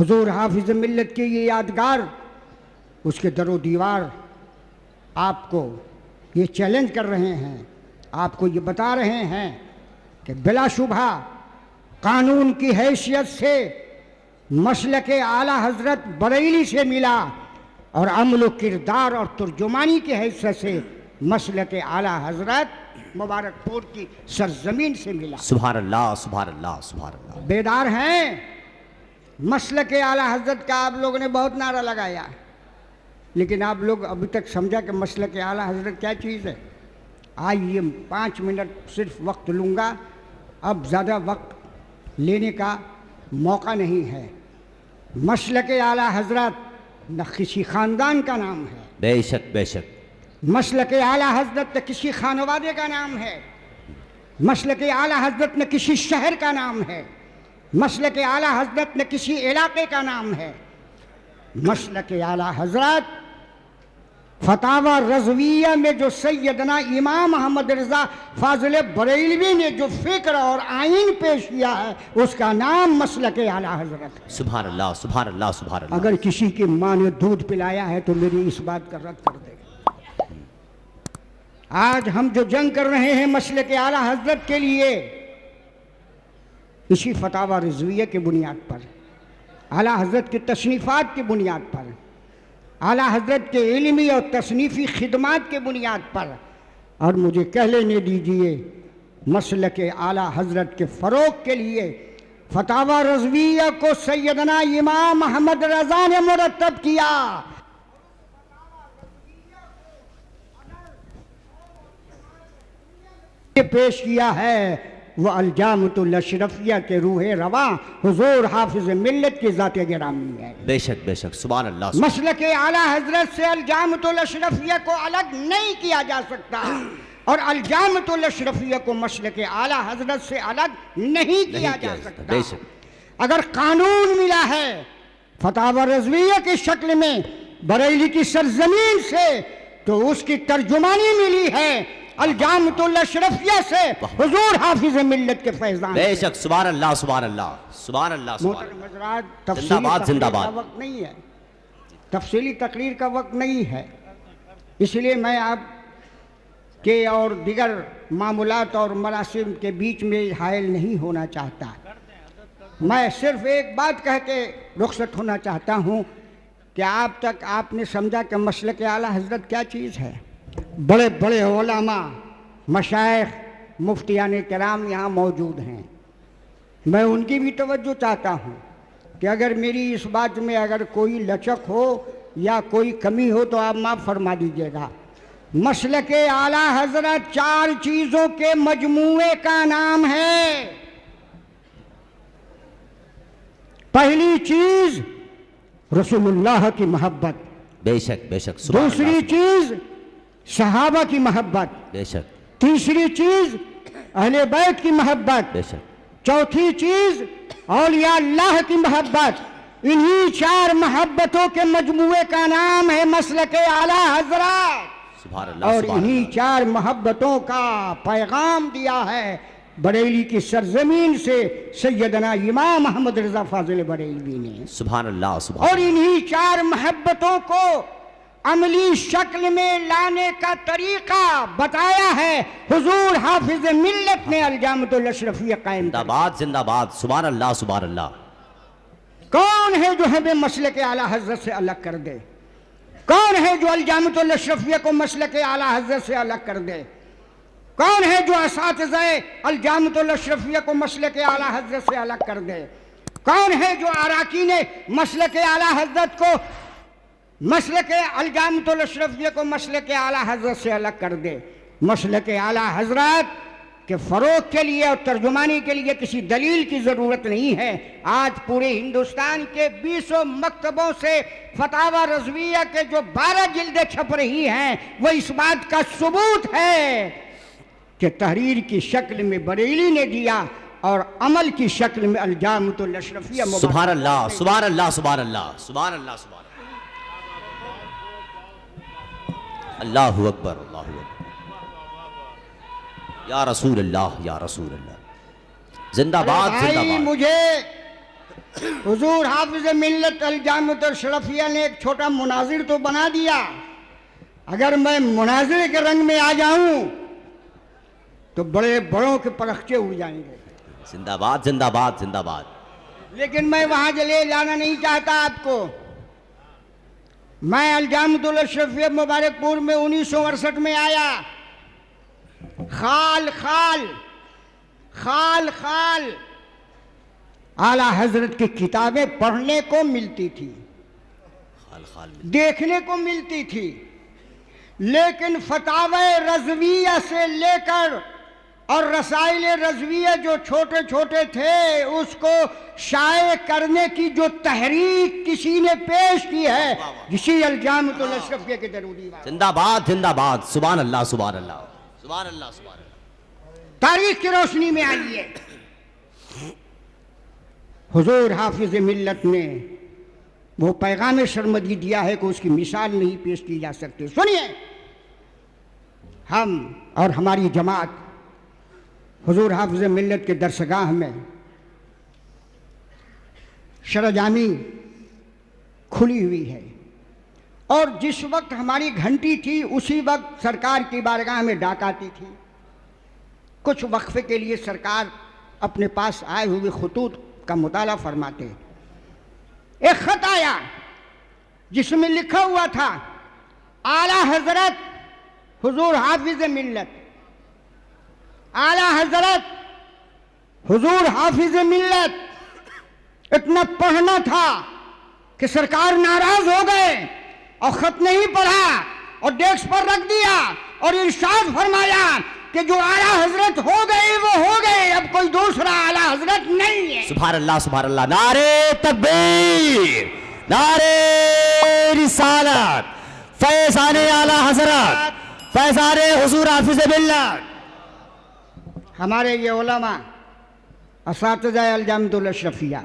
हुजूर हाफिज मिल्लत की ये यादगार, उसके दरो दीवार आपको ये चैलेंज कर रहे हैं, आपको ये बता रहे हैं कि बिलाशुबहा कानून की हैसियत से मसलके आला हज़रत बरेली से मिला और अमल किरदार और तर्जुमानी की हैसियत से मसलके आला हज़रत मुबारकपुर की सरजमीन से मिला। सुभान अल्लाह, सुभान अल्लाह, सुभान अल्लाह। बेदार हैं। मसलके आला हज़रत का आप लोगों ने बहुत नारा लगाया, लेकिन आप लोग अभी तक समझा कि मसलके आला हज़रत क्या चीज़ है। आज ये 5 मिनट सिर्फ वक्त लूँगा, अब ज़्यादा वक्त लेने का मौका नहीं है। मसलके आला हज़रत न किसी ख़ानदान का नाम है, बेशक बेशक। मसलके आला हज़रत न किसी खानवादे का नाम है, मसलके आला हज़रत न किसी शहर का नाम है, मसलके आला हज़रत न किसी इलाके का नाम है। मसलके आला हज़रत फतावा रज़विया में जो सैयदना इमाम अहमद रज़ा फाज़िल बरेलवी ने जो फ़िक्र और आइन पेश किया है, उसका नाम मसलके आला हज़रत है। सुभान अल्लाह, सुभान अल्लाह, सुभान अल्लाह। अगर किसी की माँ ने दूध पिलाया है तो मेरी इस बात का रद्द कर दे। आज हम जो जंग कर रहे हैं मसलके आला हज़रत के लिए, इसी फतावा रज़विया की बुनियाद पर, आला हज़रत के तसनीफ़ात की बुनियाद पर, आला हज़रत के इल्मी और तसनीफ़ी खिदमात के बुनियाद पर, और मुझे कह लेने दीजिए मसलके आला हज़रत के फ़रोग़ के लिए फतावा रज़विया को सैयदना इमाम अहमद रज़ा ने मुरत्तब किया। ये पेश किया है वो अलजामतुल अशरफिया के रूहे रवा हुजूर हाफिज मिल्लत की ज़ात-ए गिरामी है। बेशक बेशक, सुभान अल्लाह। मसलके आला हज़रत से अलजामतुल अशरफिया को अलग नहीं किया जा सकता, और अलजामतुल अशरफिया को मसलके आला हज़रत से अलग नहीं किया जा सकता। बेशक। अगर कानून मिला है फतावा रज़विया की शक्ल में बरेली की सरजमीन से, तो उसकी तर्जुमानी मिली है अलजामतुल अशरफिया से हुजूर हाफिज मिल्लत के फैज़ान। बेशक, सुभान अल्लाह, सुभान अल्लाह, सुभान अल्लाह, सुभान अल्लाह। जिंदाबाद, जिंदाबाद। वक्त नहीं है, तफसीली तकरीर का वक्त नहीं है, इसलिए मैं आप के और दिगर मामूलात और मरासिम के बीच में हायल नहीं होना चाहता। मैं सिर्फ एक बात कह के रुखसत होना चाहता हूँ कि आप तक आपने समझा कि मसलके आला हज़रत क्या चीज़ है। बड़े बड़े उलमा, मशाइख, मुफ्तियान किराम यहाँ मौजूद हैं। मैं उनकी भी तवज्जो चाहता हूँ कि अगर मेरी इस बात में अगर कोई लचक हो या कोई कमी हो तो आप माफ़ फरमा दीजिएगा। मसलके आला हज़रत 4 चीज़ों के मजमूए का नाम है। पहली चीज़ रसूलुल्लाह की मोहब्बत, बेशक बेशक। दूसरी चीज़ सहाबा की मोहब्बत, बेशक। तीसरी चीज़ अहले बैत की मोहब्बत, बेशक। चौथी चीज़ औलिया अल्लाह की मोहब्बत। इन्हीं 4 मोहब्बतों के मजमूए का नाम है मसलके आला हज़रत। सुभान अल्लाह, और इन्हीं 4 मोहब्बतों का पैगाम दिया है बरेली की सरजमीन से सैयदना इमाम अहमद रज़ा फाज़िल बरेलवी ने। सुभान अल्लाह, सुभान। और इन्हीं 4 मोहब्बतों को अमली शक्ल में लाने का तरीका बताया है हुजूर हाफिज मिल्लत ने अलजामतुल अशरफिया कायम। जिंदाबाद, जिंदाबाद। सुभान अल्लाह, सुभान अल्लाह। कौन है जो हमें मसलके आला हज़रत से अलग कर दे? कौन है जो अलजामतुल अशरफिया को मसलके आला हज़रत से अलग कर दे? कौन है जो असातिज़े अलजामतुल अशरफिया को मसलके आला हज़रत से अलग कर दे? कौन है जो अराकीन मसलके आला हज़रत को मसलके अलजामतुल अशरफिया को मसलके आला हज़रत से अलग कर दे? मसलके आला हज़रत के फ़रोग़ के लिए और तर्जुमानी के लिए किसी दलील की ज़रूरत नहीं है। आज पूरे हिंदुस्तान के 20 मकतबों से फतावा रज़विया के जो 12 जिल्दें छप रही हैं, वो इस बात का सबूत है कि तहरीर की शक्ल में बरेली ने दिया और अमल की शक्ल में अलजामतुल अशरफिया। सुभान अल्लाह, सुभान अल्लाह, सुभान अल्लाह, सुभान अल्लाह, सुभान अल्लाहु अकबर, अल्लाहु अकबर। या रसूल अल्लाह, या रसूल अल्लाह। जिंदाबाद, जिंदाबाद। मुझे हुजूर हाफिज मिल्लत अल जामिअत अल शरफिया ने एक छोटा मुनाजिर तो बना दिया। अगर मैं मुनाजिर के रंग में आ जाऊं तो बड़े बड़ों के परखचे उड़ जाएंगे। जिंदाबाद जिंदाबाद जिंदाबाद। लेकिन मैं वहां चले जाना नहीं चाहता आपको। मैं अल जामिअत अल शरफिया मुबारकपुर में 1968 में आया। खाल खाल खाल खाल आला हजरत की किताबें पढ़ने को मिलती थी, खाल खाल देखने को मिलती थी, लेकिन फतावे रज़विया से लेकर और रसाइल रज़विया जो छोटे छोटे थे उसको शाये करने की जो तहरीक किसी ने पेश की है, जिसी अल जामिअत अल शरफिया के दरूदी। जिंदाबाद जिंदाबाद। सुभान अल्लाह सुभान अल्लाह सुभान अल्लाह सुभान अल्लाह। तारीख की रोशनी में आइए। हुजूर हाफिज मिल्लत ने वो पैगाम शर्मदी दिया है कि उसकी मिसाल नहीं पेश की जा सकती। सुनिए, हम और हमारी जमात हुजूर हाफिज मिल्लत के दरसगाह में शरजामी खुली हुई है और जिस वक्त हमारी घंटी थी उसी वक्त सरकार की बारगाह में डाक आती थी। कुछ वक्फे के लिए सरकार अपने पास आए हुए खुतूत का मुताला फरमाते। एक खत आया जिसमें लिखा हुआ था आला हजरत हुजूर हाफिज मिल्लत, आला हजरत हुजूर हाफिज मिल्लत। इतना पढ़ना था कि सरकार नाराज हो गए और खत नहीं पढ़ा और डेस्क पर रख दिया और इरशाद फरमाया कि जो आला हजरत हो गए वो हो गए, अब कोई दूसरा आला हजरत नहीं है। सुभान अल्लाह सुभान अल्लाह। नारे तकबीर, नारे रिसालत, फैज़ाने आला हजरत, फैज़ाने हुजूर हाफिज मिल्लत। हमारे ये उलमा असातिज़ा अल जामिअत अल शरफिया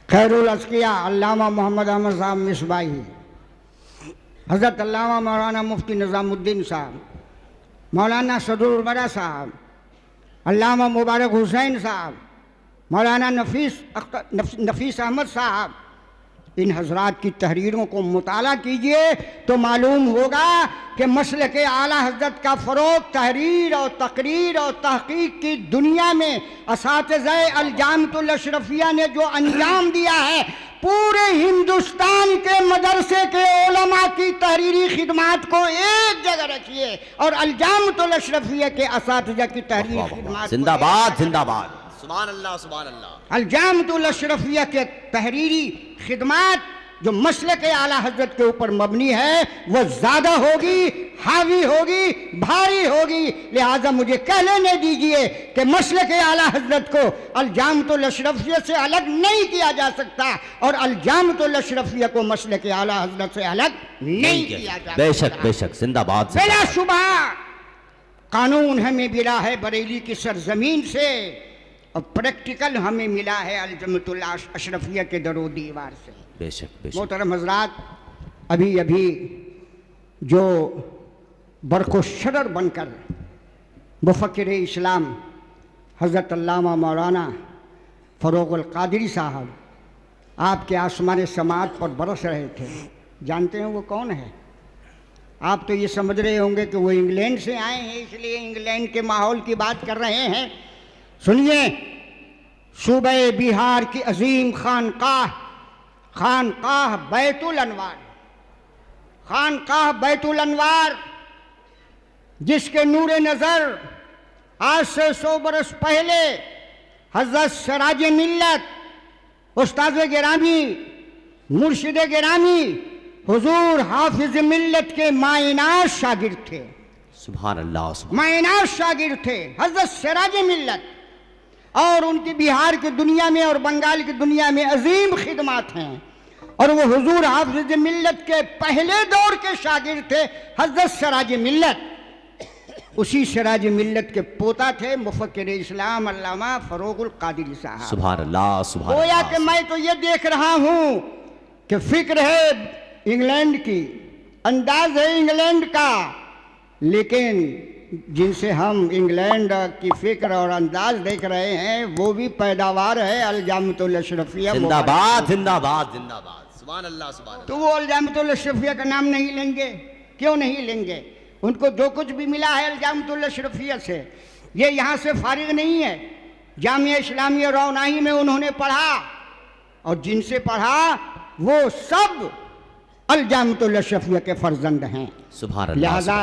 खैरुल अस्किया अल्लामा मोहम्मद अहमद साहब मिसबाही, हज़रत अल्लामा मौलाना मुफ्ती निज़ामुद्दीन साहब, मौलाना सदरुल बरा साहब, अल्लामा मुबारक हुसैन साहब, मौलाना नफीस अहमद साहब, इन हजरात की तहरीरों को मुताला कीजिए तो मालूम होगा कि मसलक आला हज़रत का फ़रोग़ तहरीर और तकरीर और तहक़ीक़ की दुनिया में असातिज़ा अल जामिअत अल शरफिया ने जो अंजाम दिया है, पूरे हिंदुस्तान के मदरसे के उलमा की तहरीरी खिदमात को एक जगह रखिए और अल जामिअत अल शरफिया के असातिज़ा की तहरीरी खिदमात जिंदाबाद जिंदाबाद। सुभान अल्लाह सुभान अल्लाह। अल जामिअत अल शरफिया के तहरीरी खिदमात जो मसलक आला हजरत के ऊपर मबनी है वो ज़्यादा होगी, हावी होगी, भारी होगी। लिहाजा मुझे कह लेने दीजिए कि मसलक आला हजरत को अल जामिअत अल शरफिया से अलग नहीं किया जा सकता और अल जामिअत अल शरफिया को मसलक आला हजरत से अलग नहीं किया जा सकता। बेशक बेशक। जिंदाबाद। बिलाशुबा कानून हमें मिला है बरेली की सरजमीन से और प्रैक्टिकल हमें मिला है अल जामिअत अल अशरफिया के दरो दीवार से। बेशक बेशक। मोहतरम हजरात, अभी अभी जो बरको शरर बनकर मुफक्किर इस्लाम हज़रत अल्लामा मौलाना फ़रोग़ुल क़ादिरी साहब आपके आसमान समात पर बरस रहे थे, जानते हैं वो कौन है? आप तो ये समझ रहे होंगे कि वो इंग्लैंड से आए हैं इसलिए इंग्लैंड के माहौल की बात कर रहे हैं। सुनिए, सूबे बिहार की अजीम खानकाह बैतुल अनवार, खानकाह बैतुल अनवार जिसके नूरे नज़र आज से 100 बरस पहले हज़रत सिराज मिल्लत उस्ताद गिरामी मुर्शिद गिरामी हुजूर हाफिज मिल्लत के मायनाज शागिर्द थे। सुभान अल्लाह। मायनाज शागिर्द थे हज़रत सिराज मिल्लत और उनकी बिहार की दुनिया में और बंगाल की दुनिया में अजीम खिदमात हैं और वो हुजूर हाफिज मिल्लत के पहले दौर के शागिर्द थे हज़रत सिराज मिल्लत। उसी सिराज मिल्लत के पोता थे मुफक्किर इस्लाम अल्लामा फ़रोग़ुल क़ादिरी साहब। सुभान अल्लाह सुभान गोया अल्लाह। कि मैं तो ये देख रहा हूँ कि फिक्र है इंग्लैंड की, अंदाज है इंग्लैंड का, लेकिन जिनसे हम इंग्लैंड की फिक्र और अंदाज देख रहे हैं वो भी पैदावार है अल जामिअतुल अशरफिया। जिंदाबाद जिंदाबाद जिंदाबाद, सुभान अल्लाह सुभान अल्लाह। तो वो अल जामिअतुल अशरफिया का नाम नहीं लेंगे? क्यों नहीं लेंगे? उनको जो कुछ भी मिला है अल जामिअतुल अशरफिया से, ये यहाँ से फारिग नहीं है। जामिया इस्लामिया रौनाही में उन्होंने पढ़ा और जिनसे पढ़ा वो सब अल जामिअतुल अशरफिया के फर्जंद हैं। सुभान अल्लाह। लिहाजा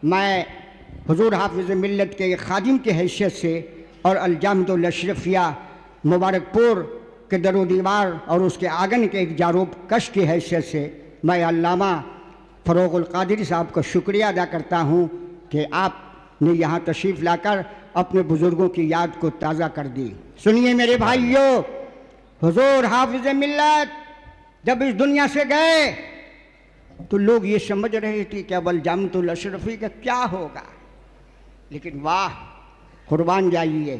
मैं हुजूर हाफिज़ मिल्लत के खादिम की हैसियत से और अल जामिअतुल अशरफिया मुबारकपुर के दरो दीवार और उसके आंगन के एक जारूब कश की हैसियत से मैं अल्लामा फ़रोग़ुल क़ादिरी साहब का शुक्रिया अदा करता हूँ कि आपने यहाँ तशरीफ़ लाकर अपने बुज़ुर्गों की याद को ताज़ा कर दी। सुनिए मेरे भाइयों, हुजूर हाफिज़ मिल्लत जब इस दुनिया से गए तो लोग ये समझ रहे थे कि अब अल जामिअतुल अशरफी का क्या होगा, लेकिन वाह कुर्बान जाइए,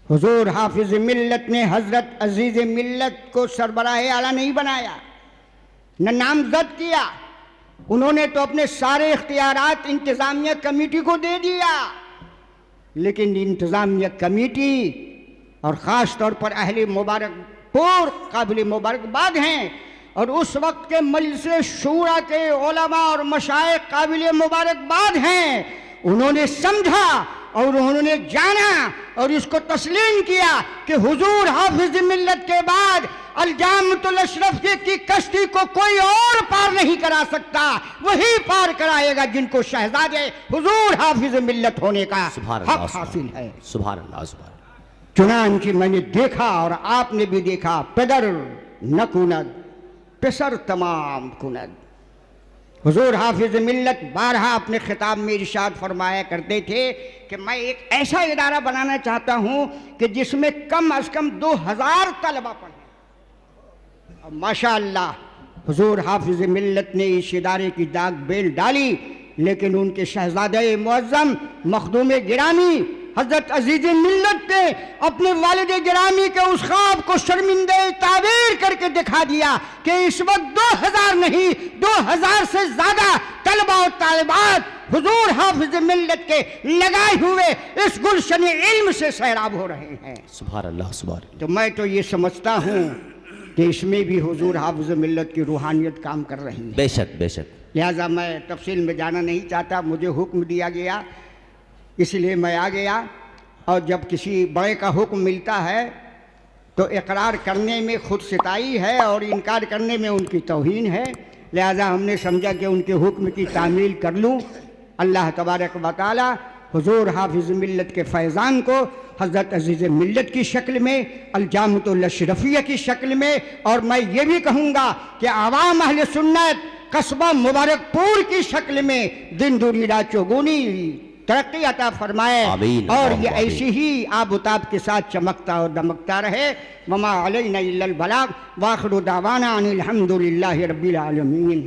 हुजूर हाफिज़ मिल्लत ने हज़रत अज़ीज़ मिल्लत को सरबराह आला नहीं बनाया, न नामज़द किया। उन्होंने तो अपने सारे इख्तियारात इंतज़ामिया कमेटी को दे दिया, लेकिन इंतज़ामिया कमेटी और ख़ास तौर पर अहले मुबारकपुर काबिल मुबारकबाद हैं और उस वक्त के मजलिस शूरा के उलमा और मशाइख काबिल मुबारकबाद हैं। उन्होंने समझा और उन्होंने जाना और इसको तस्लीम किया कि हुजूर हाफिज़ मिल्लत के बाद अल जामिअतुल अशरफिया की कश्ती को कोई और पार नहीं करा सकता, वही पार कराएगा जिनको शहजादे हुजूर हाफिज़ मिल्लत होने का हक हासिल है। सुभान अल्लाह सुभान। चुनांचे मैंने देखा और आपने भी देखा, पेदर न कुनद पेसर तमाम कुनद। हुजूर हाफिज़ मिल्लत बारहा अपने खिताब में इरशाद फरमाया करते थे कि मैं एक ऐसा इदारा बनाना चाहता हूँ कि जिसमें कम अज़ कम 2000 तलबा पढ़ें। और माशाअल्लाह हुजूर हाफिज़ मिल्लत ने इस इदारे की दाग बेल डाली, लेकिन उनके शहजादे मुअज़्ज़म मखदूम गिरामी हज़रत अज़ीज़ मिल्लत ने अपने वालिद गिरामी के उस ख्वाब को शर्मिंदे ताबीर करके दिखा दिया कि इस वक्त 2000 नहीं 2000 से ज़्यादा तलबा और तालिबात हुजूर हाफिज़ मिल्लत के लगाए हुए इस गुलशन इल्म से सैराब हो रहे हैं। सुभान अल्लाह सुभान। तो मैं तो ये समझता हूँ कि इसमें भी हुजूर हाफिज़ मिल्लत की रूहानियत काम कर रही है। बेशक बेशक। लिहाजा मैं तफसील में जाना नहीं चाहता, मुझे हुक्म दिया गया इसलिए मैं आ गया। और जब किसी बड़े का हुक्म मिलता है तो इकरार करने में खुद सिताई है और इनकार करने में उनकी तौहीन है। लिहाजा हमने समझा कि उनके हुक्म की तामील कर लूँ। अल्लाह तबारक व तआला हुजूर हाफिज़ मिल्लत के फैज़ान को हज़रत अज़ीज़ मिल्लत की शक्ल में, अल जामिअतुल अशरफिया की शक्ल में, और मैं ये भी कहूँगा कि आवाम अहले सुन्नत कस्बा मुबारकपुर की शक्ल में दिन दूनी रात चौगुनी तरक्की अता फरमाए और ये ऐसी ही आबुताब के साथ चमकता और दमकता रहे। वमा अलैना इल्लल बलाग व आखिरु दावाना अनिल हम्दुलिल्लाहि रब्बिल आलमीन।